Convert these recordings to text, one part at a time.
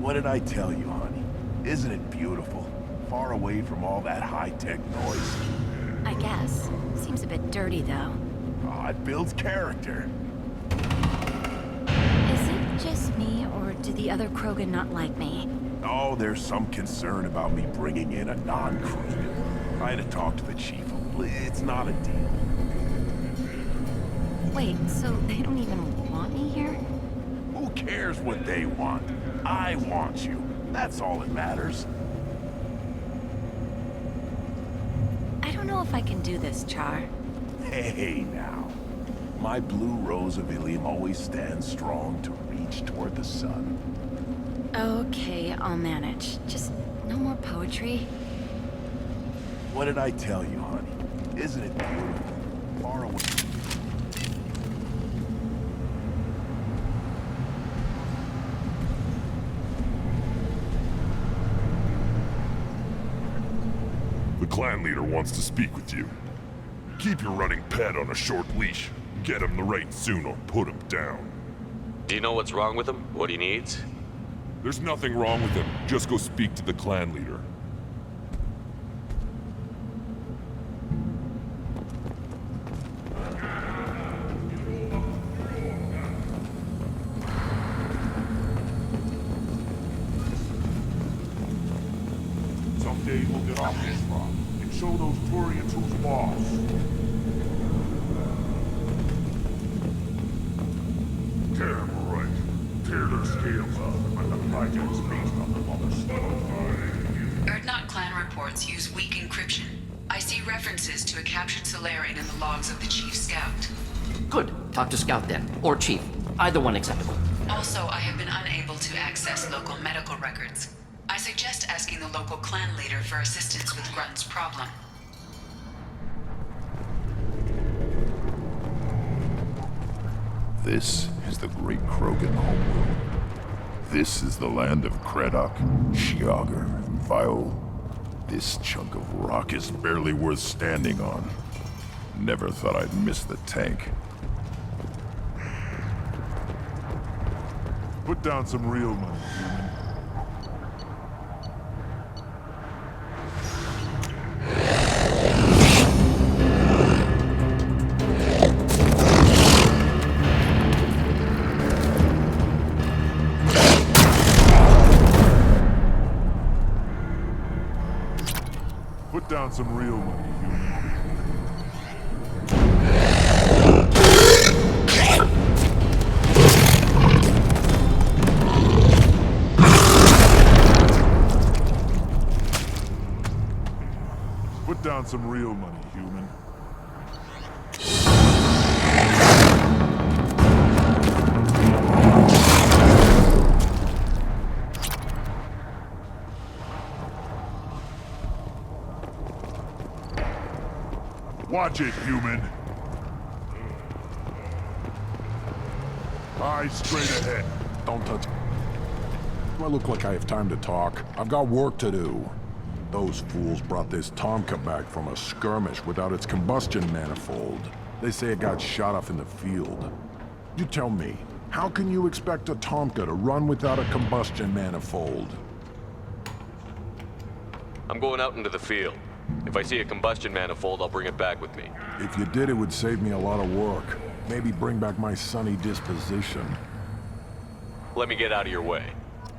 What did I tell you, honey? Isn't it beautiful? Far away from all that high-tech noise. I guess. Seems a bit dirty, though. Oh, it builds character. Is it just me, or do the other Krogan not like me? Oh, there's some concern about me bringing in a non-Krogan. I had to talk to the chief. It's not a deal. Wait, so they don't even want me here? Who cares what they want? I want you. That's all that matters. I don't know if I can do this, Char. Hey, now. My blue rose of Ilium always stands strong to reach toward the sun. Okay, I'll manage. Just no more poetry. What did I tell you, honey? Isn't it beautiful? Far away. The clan leader wants to speak with you. Keep your running pet on a short leash. Get him the right soon or put him down. Do you know what's wrong with him? What he needs? There's nothing wrong with him. Just go speak to the clan leader. Someday we'll get off this rock and show those Turians who's boss. Tear them right. Tear their scales off and the project's based on the mother's stuff. Erdnot clan reports use weak encryption. I see references to a captured Solarian in the logs of the Chief Scout. Good. Talk to Scout then. Or Chief. Either one acceptable. Also, I have been unable to access local medical records. I suggest asking the local clan leader for assistance with Grunt's problem. This is the great Krogan homeworld. This is the land of Kredok, Shiagar, and Viol. This chunk of rock is barely worth standing on. Never thought I'd miss the tank. Put down some real money, human. Put down some real money, human. Put down some real money, human. Watch it, human. Eyes straight ahead. Don't touch. Do I look like I have time to talk? I've got work to do. Those fools brought this Tomka back from a skirmish without its combustion manifold. They say it got shot off in the field. You tell me, how can you expect a Tomka to run without a combustion manifold? I'm going out into the field. If I see a combustion manifold, I'll bring it back with me. If you did, it would save me a lot of work. Maybe bring back my sunny disposition. Let me get out of your way.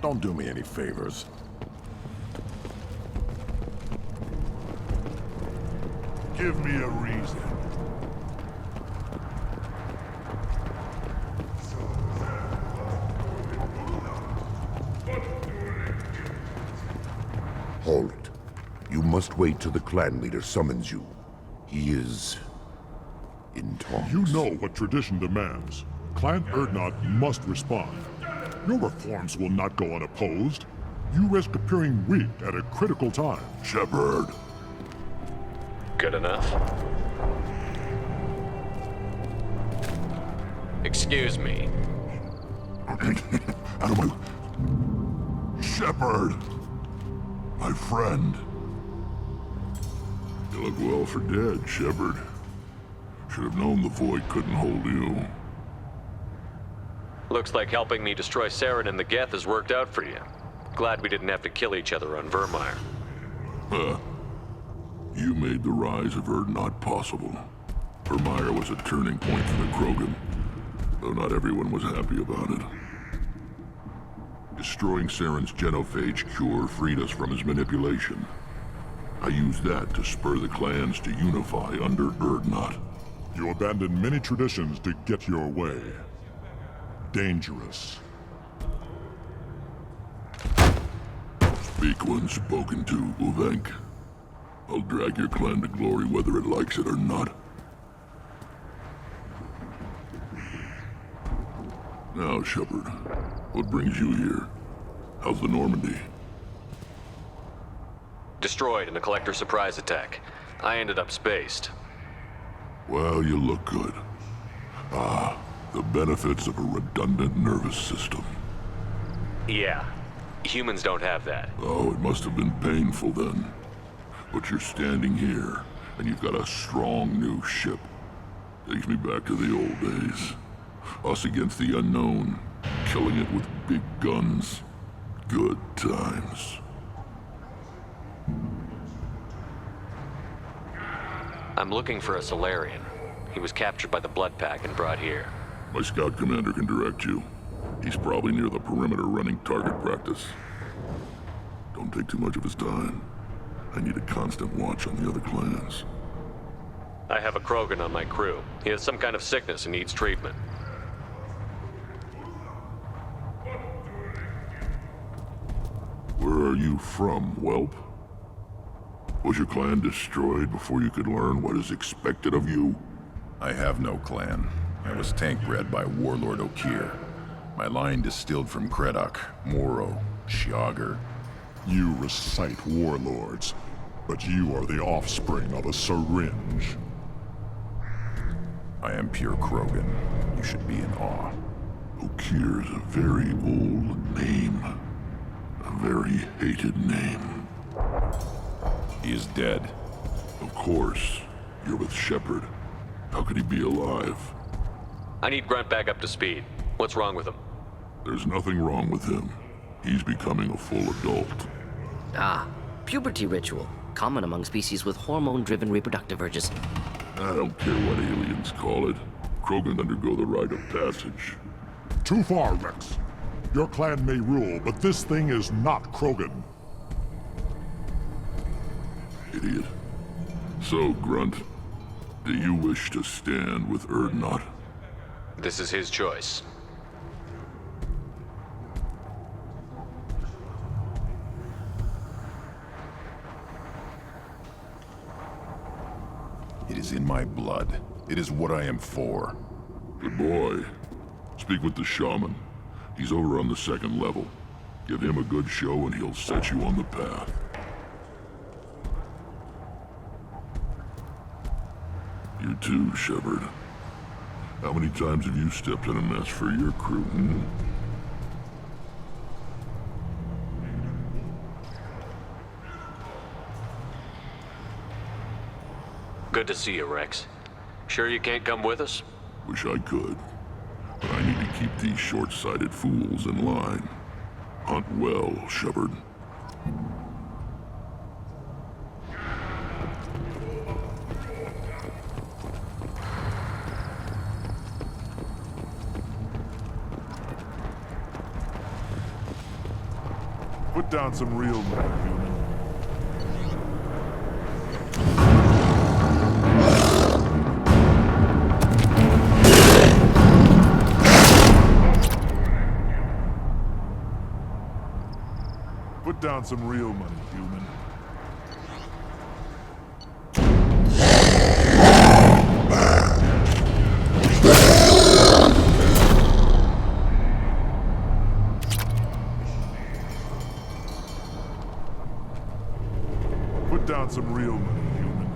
Don't do me any favors. Give me a reason. Halt. You must wait till the clan leader summons you. He is in talks. You know what tradition demands. Clan Erdnot must respond. Your reforms will not go unopposed. You risk appearing weak at a critical time. Shepard. Good enough. Excuse me. Out of my... Shepard! My friend. You look well for dead, Shepard. Should have known the Void couldn't hold you. Looks like helping me destroy Saren and the Geth has worked out for you. Glad we didn't have to kill each other on Vermeer. Huh. You made the rise of Urdnot possible. Vermeer was a turning point for the Krogan, though not everyone was happy about it. Destroying Saren's genophage cure freed us from his manipulation. I used that to spur the clans to unify under Urdnot. You abandoned many traditions to get your way. Dangerous. Speak when spoken to, Uvenk. I'll drag your clan to glory whether it likes it or not. Now, Shepard, what brings you here? How's the Normandy? Destroyed in a collector surprise attack. I ended up spaced. Well, you look good. Ah, the benefits of a redundant nervous system. Yeah. Humans don't have that. Oh, it must have been painful then. But you're standing here, and you've got a strong new ship. Takes me back to the old days. Us against the unknown, killing it with big guns. Good times. I'm looking for a Solarian. He was captured by the Blood Pack and brought here. My scout commander can direct you. He's probably near the perimeter running target practice. Don't take too much of his time. I need a constant watch on the other clans. I have a Krogan on my crew. He has some kind of sickness and needs treatment. Where are you from, whelp? Was your clan destroyed before you could learn what is expected of you? I have no clan. I was tank bred by Warlord Okir. My line distilled from Kredok, Moro, Shiagar. You recite warlords, but you are the offspring of a syringe. I am pure Krogan. You should be in awe. Okir is a very old name. A very hated name. He is dead. Of course. You're with Shepard. How could he be alive? I need Grunt back up to speed. What's wrong with him? There's nothing wrong with him. He's becoming a full adult. Ah, puberty ritual. Common among species with hormone-driven reproductive urges. I don't care what aliens call it. Krogan undergo the rite of passage. Too far, Rex. Your clan may rule, but this thing is not Krogan. Idiot. So, Grunt, do you wish to stand with Urdnot? This is his choice. It is in my blood. It is what I am for. Good boy. Speak with the shaman. He's over on the second level. Give him a good show and he'll set you on the path. You too, Shepard. How many times have you stepped in a mess for your crew, hmm? Good to see you, Rex. Sure you can't come with us? Wish I could. But I need to keep these short-sighted fools in line. Hunt well, Shepard. Put down some real men, human. Put down some real money, human. Put down some real money, human.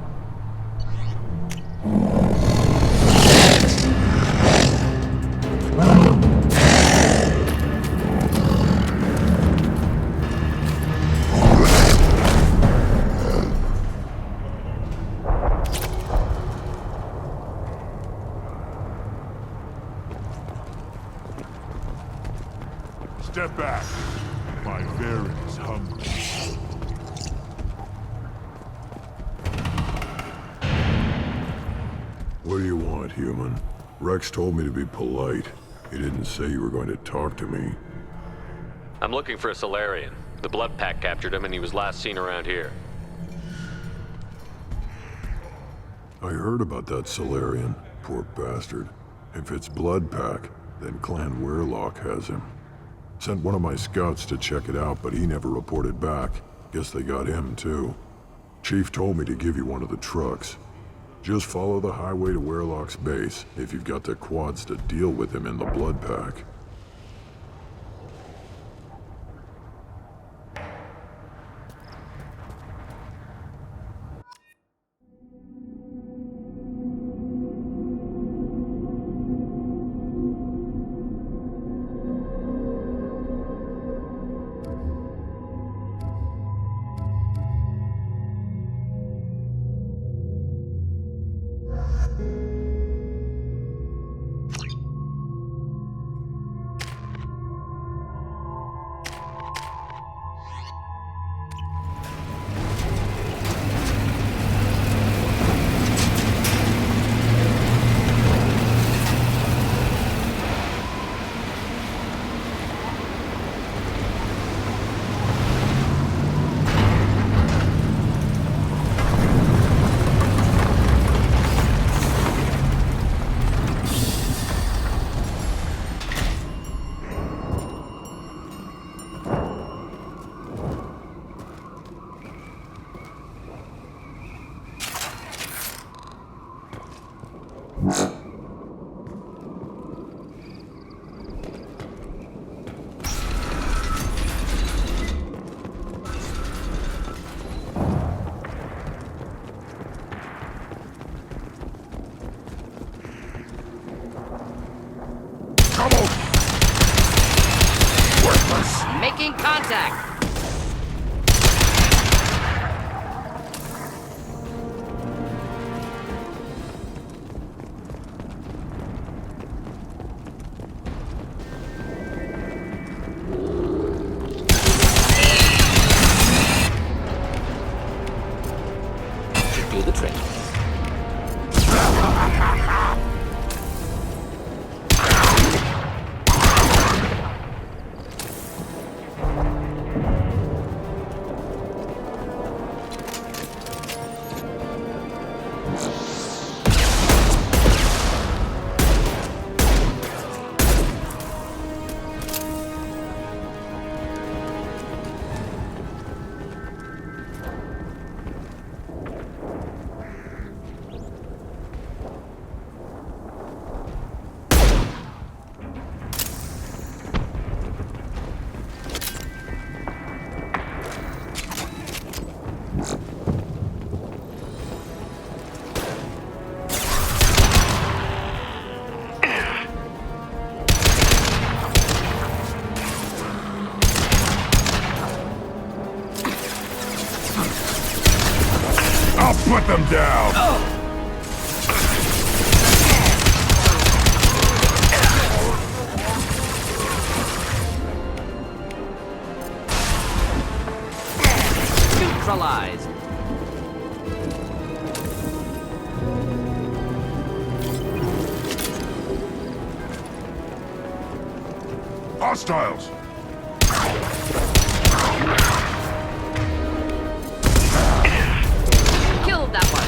Step back. My Baron's hungry. What do you want, human? Rex told me to be polite. He didn't say you were going to talk to me. I'm looking for a Solarian. The Blood Pack captured him and he was last seen around here. I heard about that Solarian. Poor bastard. If it's Blood Pack, then Clan Weirlock has him. Sent one of my scouts to check it out, but he never reported back. Guess they got him, too. Chief told me to give you one of the trucks. Just follow the highway to Weirlock's base, if you've got the quads to deal with him in the Blood Pack. Making contact! Should do the trick. Put them down! Neutralized. Hostiles! Killed that one.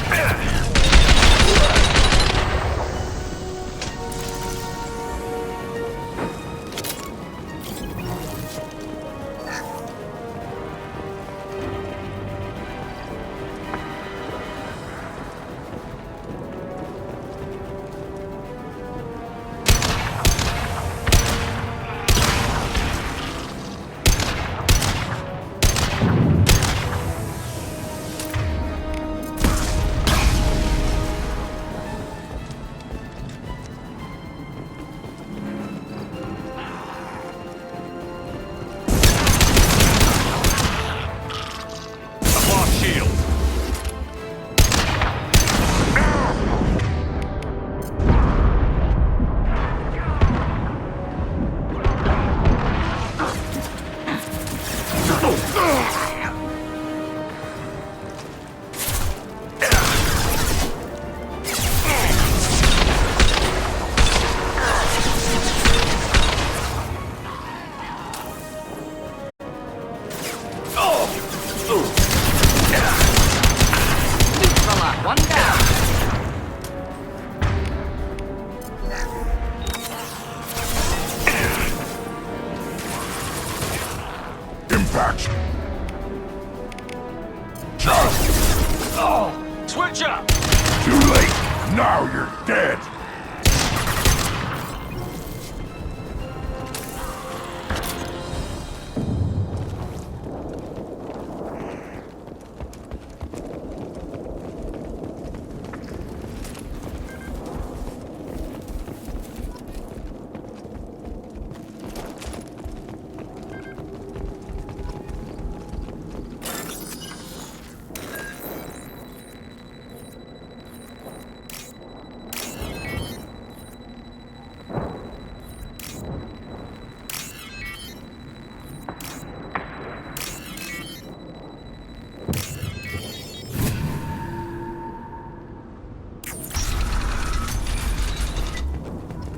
packs. Just Switch up! too late. Now you're dead.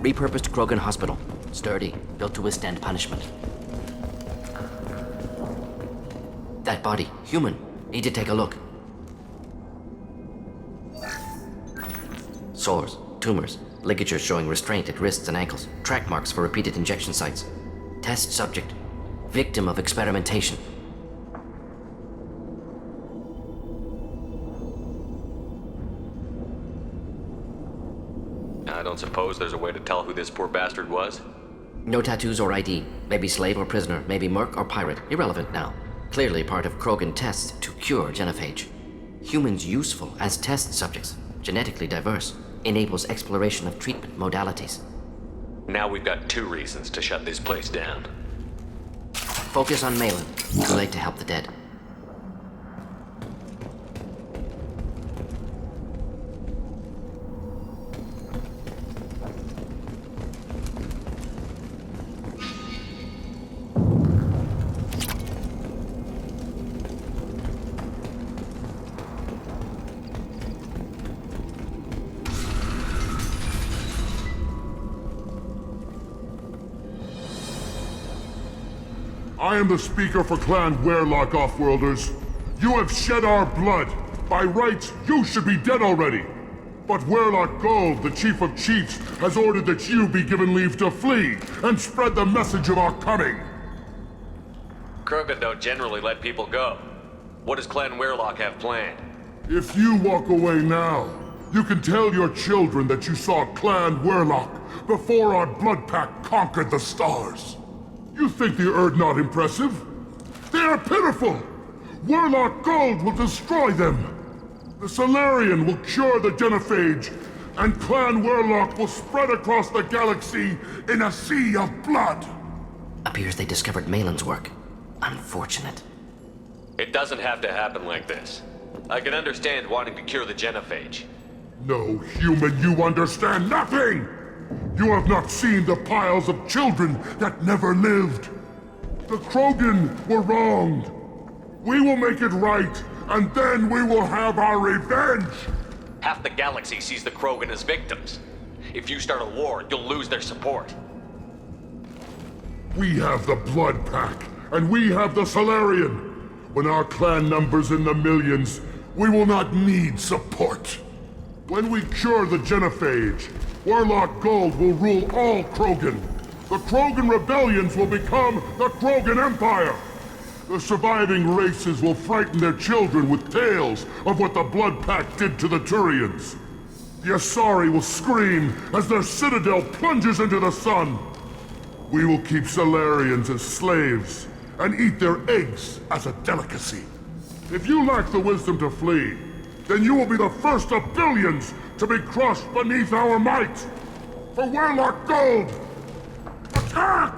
Repurposed Krogan hospital. Sturdy, built to withstand punishment. That body, human. Need to take a look. Sores, tumors, ligatures showing restraint at wrists and ankles, track marks for repeated injection sites. Test subject, victim of experimentation. I don't suppose there's a way to tell who this poor bastard was? No tattoos or ID. Maybe slave or prisoner, maybe merc or pirate. Irrelevant now. Clearly part of Krogan tests to cure genophage. Humans useful as test subjects, genetically diverse, enables exploration of treatment modalities. Now we've got 2 reasons to shut this place down. Focus on Malin. Too late to help the dead. I am the speaker for Clan Werlock, Offworlders. You have shed our blood. By rights, you should be dead already. But Werlock Gold, the Chief of Chiefs, has ordered that you be given leave to flee and spread the message of our coming. Krogan don't generally let people go. What does Clan Werlock have planned? If you walk away now, you can tell your children that you saw Clan Werlock before our blood pack conquered the stars. You think the Erd not impressive? They are pitiful! Werlock Gold will destroy them! The Solarian will cure the genophage, and Clan Werlock will spread across the galaxy in a sea of blood! Appears they discovered Malin's work. Unfortunate. It doesn't have to happen like this. I can understand wanting to cure the genophage. No, human, you understand nothing! You have not seen the piles of children that never lived. The Krogan were wronged. We will make it right, and then we will have our revenge! Half the galaxy sees the Krogan as victims. If you start a war, you'll lose their support. We have the Blood Pack, and we have the Solarian. When our clan numbers in the millions, we will not need support. When we cure the genophage, Werlock Gold will rule all Krogan. The Krogan rebellions will become the Krogan Empire. The surviving races will frighten their children with tales of what the Blood Pack did to the Turians. The Asari will scream as their citadel plunges into the sun. We will keep Solarians as slaves and eat their eggs as a delicacy. If you lack the wisdom to flee, then you will be the first of billions to be crushed beneath our might. For Werlock Gold! Attack!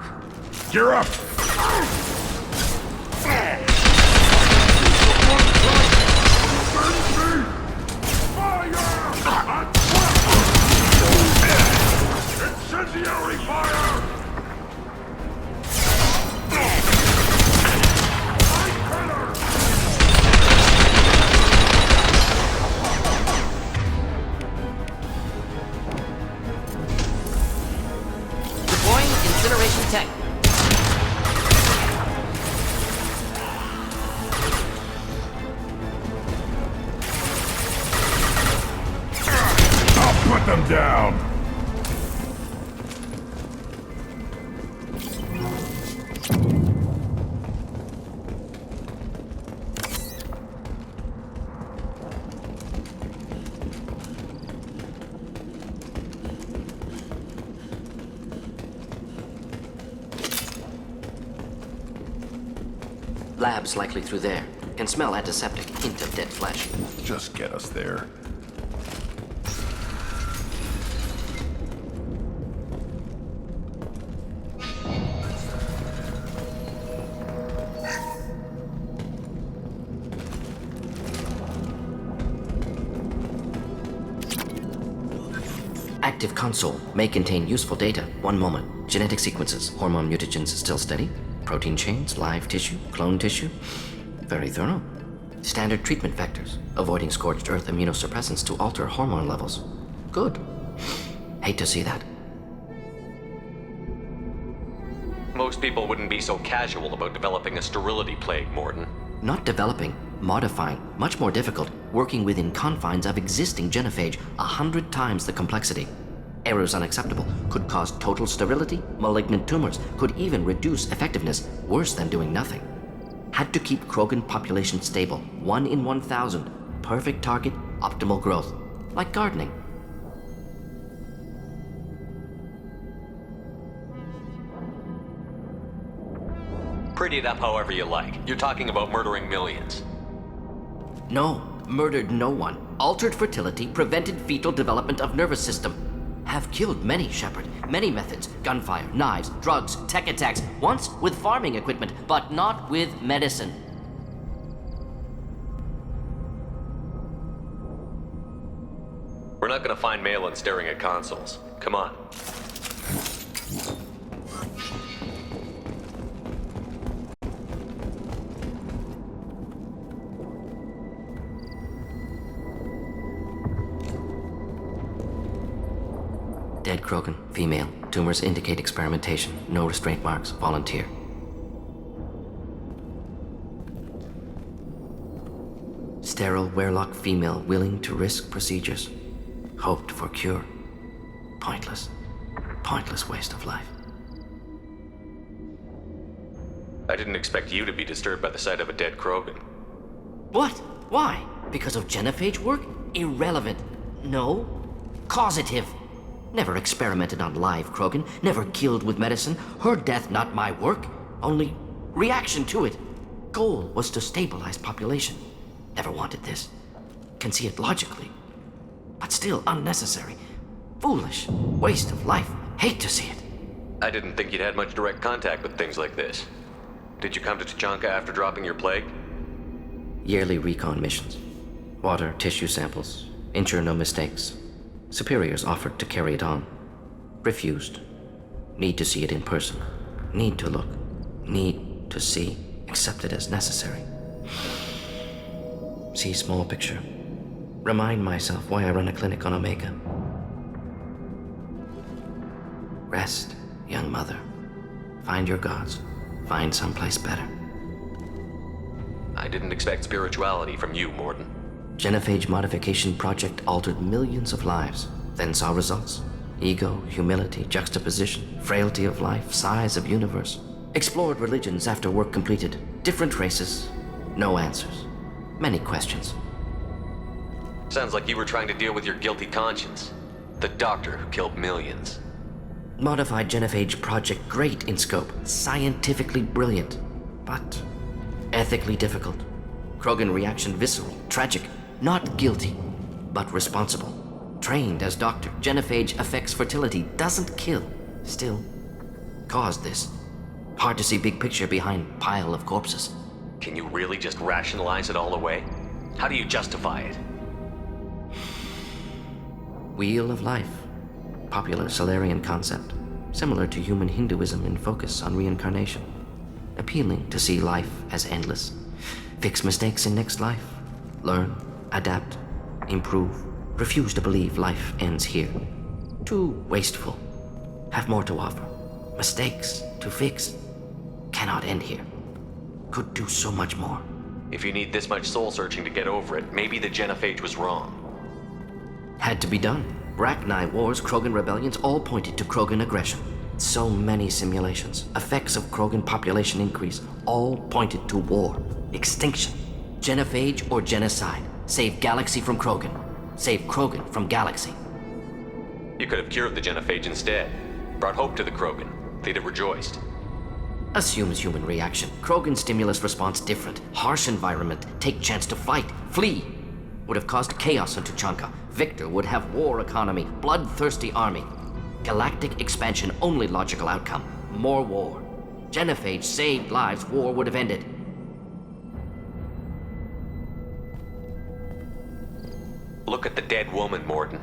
Gear up! Incendiary fire! Deploying incineration tech. Labs likely through there. Can smell antiseptic, hint of dead flesh. Just get us there. Active console may contain useful data. One moment. Genetic sequences. Hormone mutagens still steady. Protein chains, live tissue, clone tissue. Very thorough. Standard treatment vectors. Avoiding scorched earth immunosuppressants to alter hormone levels. Good. Hate to see that. Most people wouldn't be so casual about developing a sterility plague, Morton. Not developing, modifying, much more difficult, working within confines of existing genophage, 100 times the complexity. Errors unacceptable, could cause total sterility, malignant tumors, could even reduce effectiveness, worse than doing nothing. Had to keep Krogan population stable, 1 in 1,000, perfect target, optimal growth, like gardening. Pretty it up however you like. You're talking about murdering millions. No, murdered no one. Altered fertility, prevented fetal development of nervous system. Have killed many, Shepard. Many methods. Gunfire, knives, drugs, tech attacks. Once with farming equipment, but not with medicine. We're not gonna find Malin staring at consoles. Come on. Dead Krogan, female. Tumors indicate experimentation. No restraint marks. Volunteer. Sterile Werelock female willing to risk procedures. Hoped for cure. Pointless. Pointless waste of life. I didn't expect you to be disturbed by the sight of a dead Krogan. What? Why? Because of genophage work? Irrelevant. No. Causative. Never experimented on live Krogan, never killed with medicine. Her death, not my work. Only reaction to it. Goal was to stabilize population. Never wanted this. Can see it logically. But still unnecessary. Foolish. Waste of life. Hate to see it. I didn't think you'd had much direct contact with things like this. Did you come to Tachanka after dropping your plague? Yearly recon missions. Water, tissue samples. Ensure no mistakes. Superiors offered to carry it on. Refused. Need to see it in person. Need to look. Need to see. Accepted as necessary. See small picture. Remind myself why I run a clinic on Omega. Rest, young mother. Find your gods. Find someplace better. I didn't expect spirituality from you, Morton. Genophage modification project altered millions of lives, then saw results. Ego, humility, juxtaposition, frailty of life, size of universe. Explored religions after work completed. Different races. No answers. Many questions. Sounds like you were trying to deal with your guilty conscience. The doctor who killed millions. Modified genophage project great in scope. Scientifically brilliant. But ethically difficult. Krogan reaction visceral, tragic. Not guilty, but responsible. Trained as doctor, genophage affects fertility, doesn't kill. Still, caused this. Hard to see big picture behind pile of corpses. Can you really just rationalize it all away? How do you justify it? Wheel of life. Popular Solarian concept. Similar to human Hinduism in focus on reincarnation. Appealing to see life as endless. Fix mistakes in next life. Learn. Adapt, improve, refuse to believe life ends here. Too wasteful. Have more to offer. Mistakes to fix. Cannot end here. Could do so much more. If you need this much soul searching to get over it, maybe the genophage was wrong. Had to be done. Rachni wars, Krogan rebellions, all pointed to Krogan aggression. So many simulations, effects of Krogan population increase, all pointed to war, extinction, genophage or genocide. Save Galaxy from Krogan. Save Krogan from Galaxy. You could have cured the genophage instead. Brought hope to the Krogan. They'd have rejoiced. Assumes human reaction. Krogan stimulus response different. Harsh environment. Take chance to fight. Flee. Would have caused chaos on Tuchanka. Victor would have war economy. Bloodthirsty army. Galactic expansion only logical outcome. More war. Genophage saved lives. War would have ended. Look at the dead woman, Morton.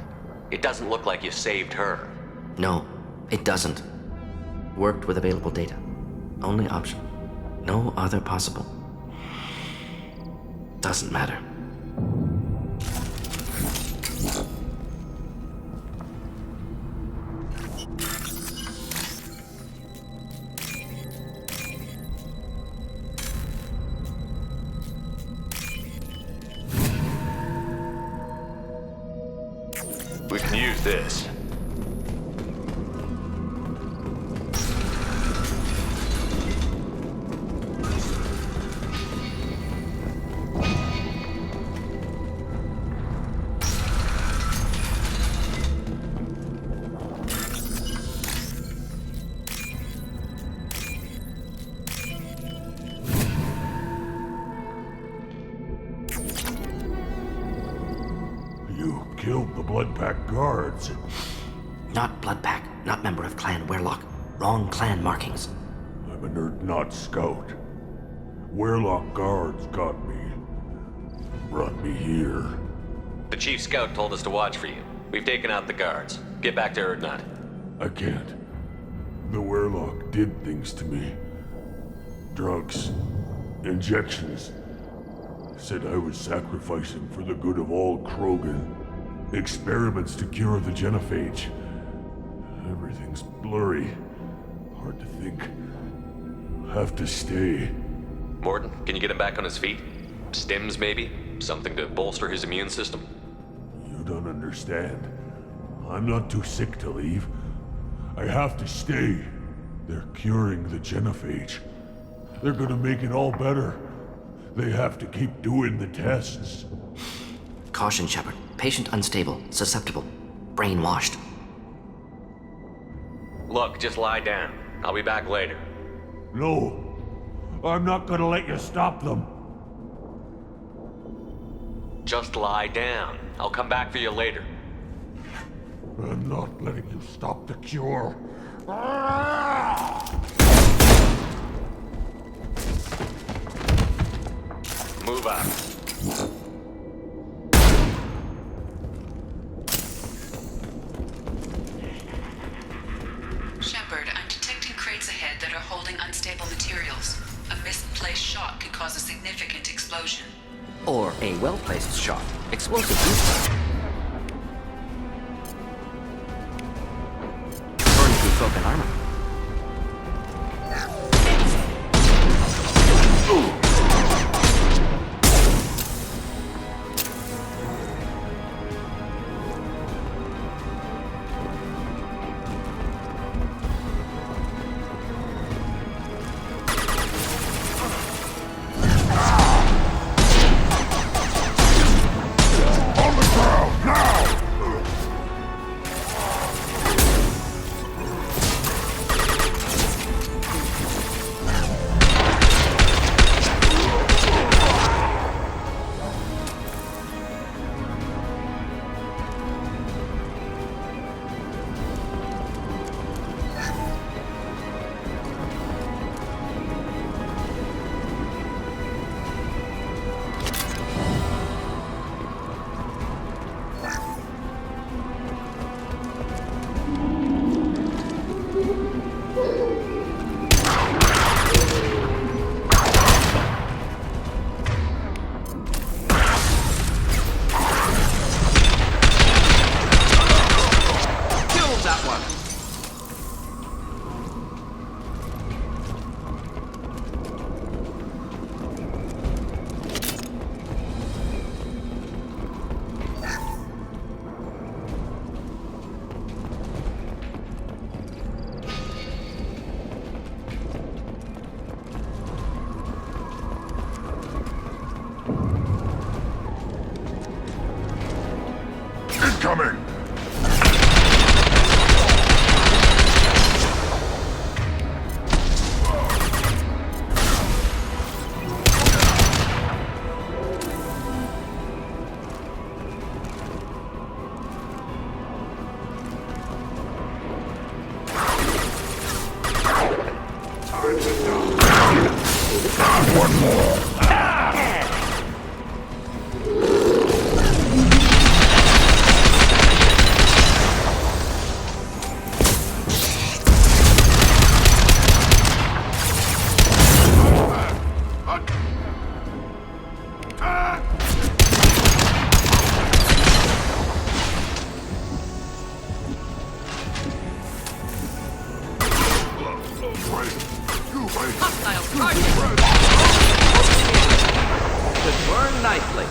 It doesn't look like you saved her. No, it doesn't. Worked with available data. Only option. No other possible. Doesn't matter. We can use this. You killed the Blood Pack guards. Not Bloodpack, not member of Clan Werlock. Wrong clan markings. I'm a nerd not scout. Werlock guards got me. Brought me here. The chief scout told us to watch for you. We've taken out the guards. Get back to Erdnot. I can't. The Werlock did things to me. Drugs. Injections. Said I was sacrificing for the good of all Krogan. Experiments to cure the genophage. Everything's blurry. Hard to think. Have to stay. Morton, can you get him back on his feet? Stims, maybe? Something to bolster his immune system? You don't understand. I'm not too sick to leave. I have to stay. They're curing the genophage. They're gonna make it all better. They have to keep doing the tests. Caution, Shepard. Patient unstable, susceptible, brainwashed. Look, just lie down. I'll be back later. No. I'm not gonna let you stop them. Just lie down. I'll come back for you later. I'm not letting you stop the cure. Move out. Shepard, I'm detecting crates ahead that are holding unstable materials. A misplaced shot could cause a significant explosion. Or a well-placed shot. Explosive use. Burn through Krogan armor. one more. Should burn nicely.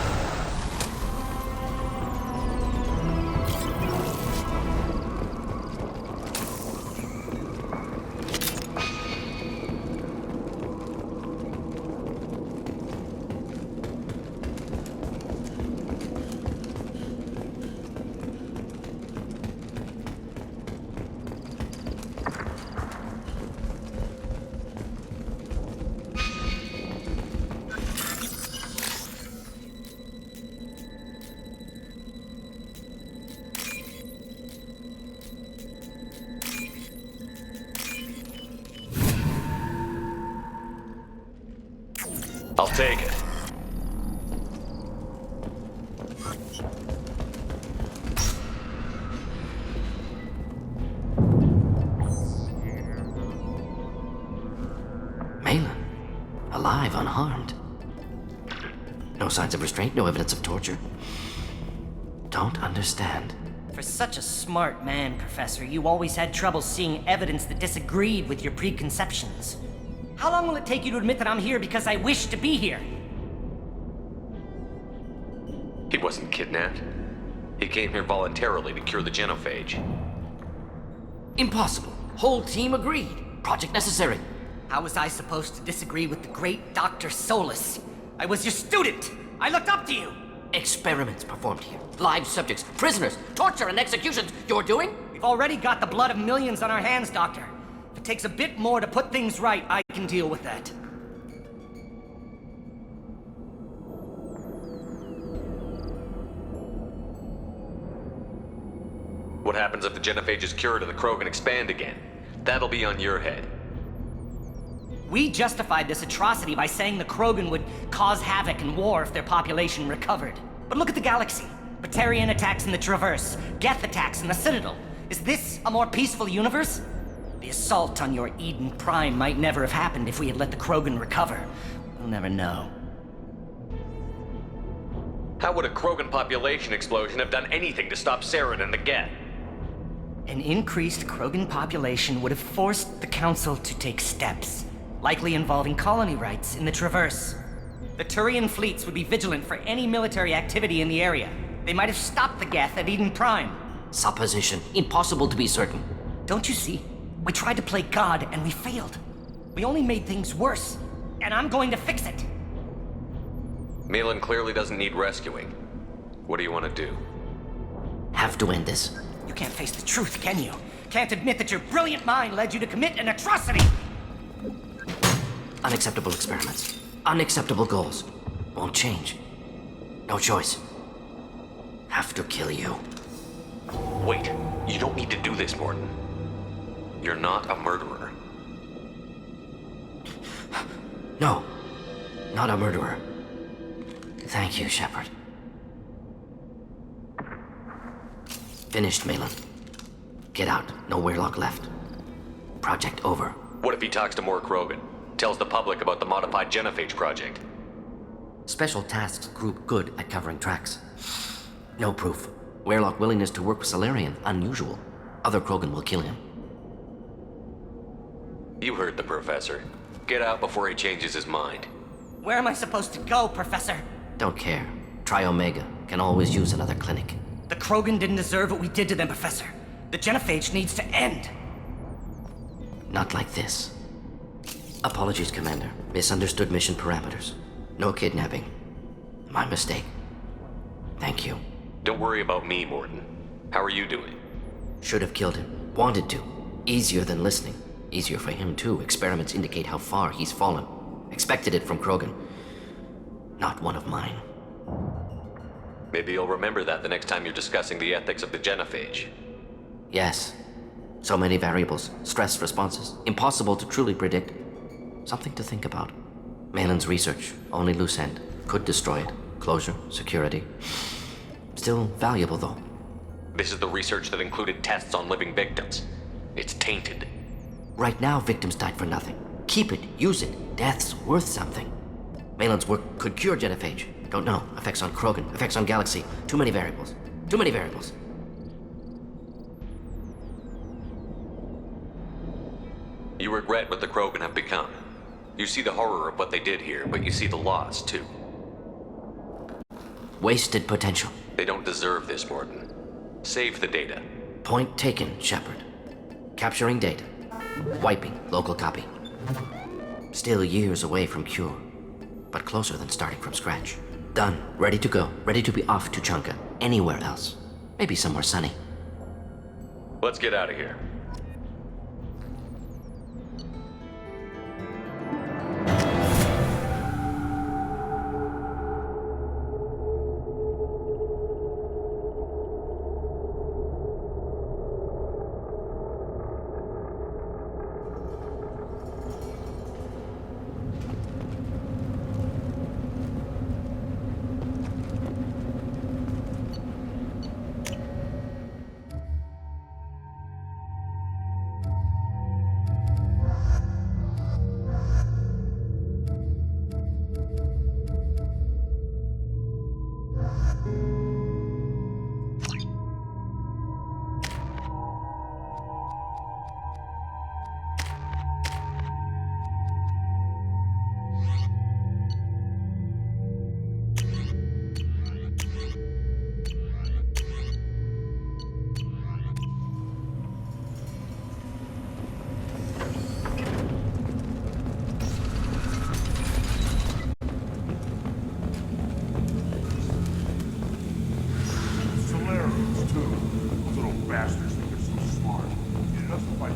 I'll take it. Malin, alive, unharmed. No signs of restraint, no evidence of torture. Don't understand. For such a smart man, Professor, you always had trouble seeing evidence that disagreed with your preconceptions. How long will it take you to admit that I'm here because I wish to be here? He wasn't kidnapped. He came here voluntarily to cure the genophage. Impossible. Whole team agreed. Project necessary. How was I supposed to disagree with the great Dr. Solus? I was your student! I looked up to you! Experiments performed here. Live subjects, prisoners, torture and executions. You're doing? We've already got the blood of millions on our hands, Doctor. If it takes a bit more to put things right, I can deal with that. What happens if the genophage is cured and the Krogan expand again? That'll be on your head. We justified this atrocity by saying the Krogan would cause havoc and war if their population recovered. But look at the galaxy. Batarian attacks in the Traverse, Geth attacks in the Citadel. Is this a more peaceful universe? The assault on your Eden Prime might never have happened if we had let the Krogan recover. We'll never know. How would a Krogan population explosion have done anything to stop Saren and the Geth? An increased Krogan population would have forced the Council to take steps, likely involving colony rights in the Traverse. The Turian fleets would be vigilant for any military activity in the area. They might have stopped the Geth at Eden Prime. Supposition. Impossible to be certain. Don't you see? We tried to play God and we failed. We only made things worse, and I'm going to fix it. Malin clearly doesn't need rescuing. What do you want to do? Have to end this. You can't face the truth, can you? Can't admit that your brilliant mind led you to commit an atrocity! Unacceptable experiments. Unacceptable goals. Won't change. No choice. Have to kill you. Wait, you don't need to do this, Morton. You're not a murderer. No. Not a murderer. Thank you, Shepard. Finished, Malin. Get out. No Weirlock left. Project over. What if he talks to more Krogan? Tells the public about the modified genophage project? Special Tasks Group good at covering tracks. No proof. Weirlock willingness to work with Salarian, unusual. Other Krogan will kill him. You heard the Professor. Get out before he changes his mind. Where am I supposed to go, Professor? Don't care. Try Omega. Can always use another clinic. The Krogan didn't deserve what we did to them, Professor. The genophage needs to end. Not like this. Apologies, Commander. Misunderstood mission parameters. No kidnapping. My mistake. Thank you. Don't worry about me, Morton. How are you doing? Should have killed him. Wanted to. Easier than listening. Easier for him, too. Experiments indicate how far he's fallen. Expected it from Krogan. Not one of mine. Maybe you'll remember that the next time you're discussing the ethics of the genophage. Yes. So many variables. Stress responses. Impossible to truly predict. Something to think about. Malin's research, only loose end. Could destroy it. Closure, security. Still valuable, though. This is the research that included tests on living victims. It's tainted. Right now, victims died for nothing. Keep it, use it. Death's worth something. Malin's work could cure genophage. Don't know. Effects on Krogan, effects on Galaxy. Too many variables. Too many variables. You regret what the Krogan have become. You see the horror of what they did here, but you see the loss, too. Wasted potential. They don't deserve this, Morton. Save the data. Point taken, Shepard. Capturing data. Wiping local copy. Still years away from cure, but closer than starting from scratch. Done. Ready to go. Ready to be off to Chunka. Anywhere else. Maybe somewhere sunny. Let's get out of here.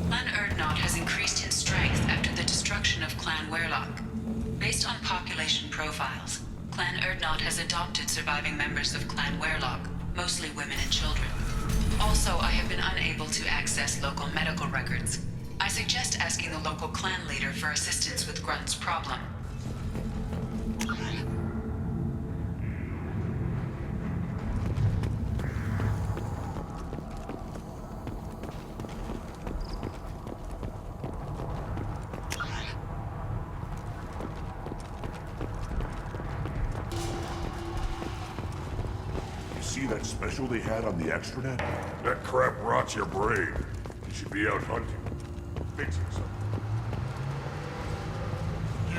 Clan Urdnot has increased in strength after the destruction of Clan Werlock. Based on population profiles, Clan Urdnot has adopted surviving members of Clan Werlock, mostly women and children. Also, I have been unable to access local medical records. I suggest asking the local clan leader for assistance with Grunt's problem. See that special they had on the extranet? That crap rots your brain. You should be out hunting. Fixing something.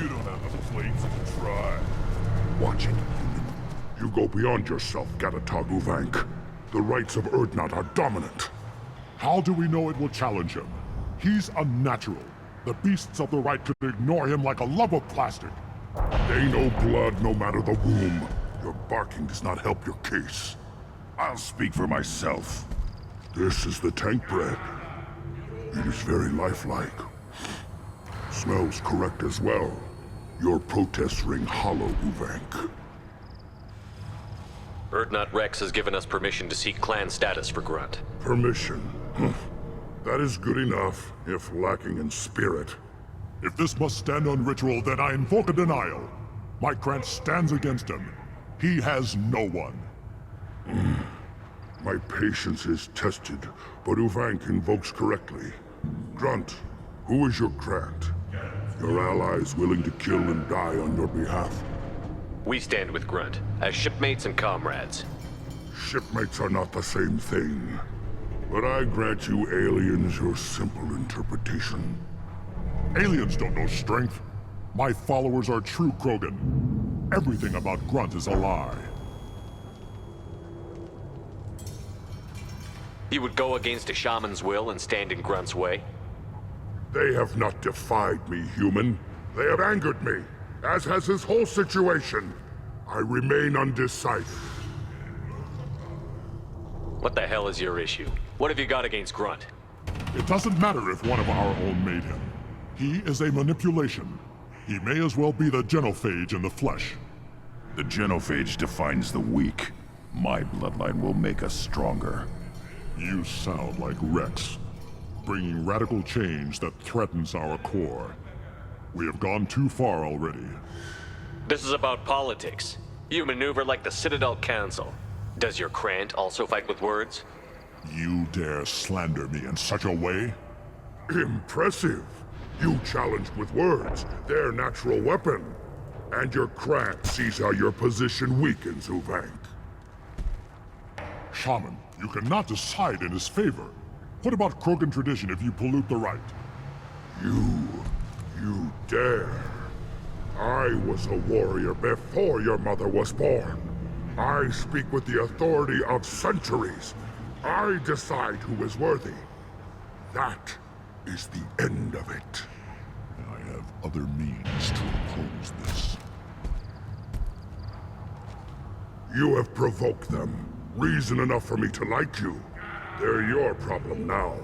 You don't have the plates to try. Watch it, human. You go beyond yourself, Gatatog Uvank. The rights of Urdnot are dominant. How do we know it will challenge him? He's unnatural. The beasts of the right could ignore him like a lump of plastic. They know blood no matter the womb. Your barking does not help your case. I'll speak for myself. This is the tank bread. It is very lifelike. Smells correct as well. Your protests ring hollow, Uvank. Urdnot Rex has given us permission to seek clan status for Grunt. Permission. That is good enough, if lacking in spirit. If this must stand on ritual, then I invoke a denial. My Krant stands against him. He has no one. My patience is tested, but Uvank invokes correctly. Grunt, who is your Krant? Your allies willing to kill and die on your behalf? We stand with Grunt, as shipmates and comrades. Shipmates are not the same thing. But I grant you aliens your simple interpretation. Aliens don't know strength. My followers are true Krogan. Everything about Grunt is a lie. You would go against a shaman's will and stand in Grunt's way? They have not defied me, human. They have angered me, as has this whole situation. I remain undecided. What the hell is your issue? What have you got against Grunt? It doesn't matter if one of our own made him. He is a manipulation. He may as well be the genophage in the flesh. The genophage defines the weak. My bloodline will make us stronger. You sound like Rex, bringing radical change that threatens our core. We have gone too far already. This is about politics. You maneuver like the Citadel Council. Does your Krant also fight with words? You dare slander me in such a way? Impressive. You challenged with words, their natural weapon. And your Krant sees how your position weakens, Uvank. Shaman, you cannot decide in his favor. What about Krogan tradition if you pollute the rite? You dare. I was a warrior before your mother was born. I speak with the authority of centuries. I decide who is worthy. That is the end of it. I have other means to oppose this. You have provoked them. Reason enough for me to like you. They're your problem now.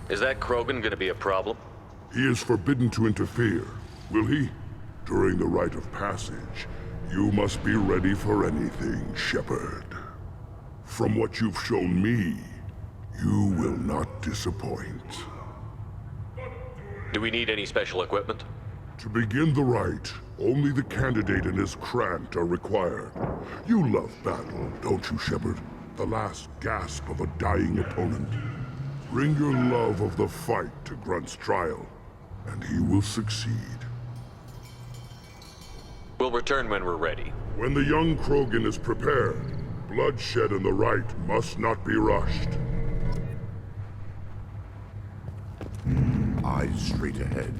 Is that Krogan gonna be a problem? He is forbidden to interfere, will he? During the rite of passage, you must be ready for anything, Shepard. From what you've shown me, you will not disappoint. Do we need any special equipment? To begin the rite, only the candidate and his Krant are required. You love battle, don't you, Shepard? The last gasp of a dying opponent. Bring your love of the fight to Grunt's trial, and he will succeed. We'll return when we're ready. When the young Krogan is prepared, bloodshed in the rite must not be rushed. Eyes straight ahead.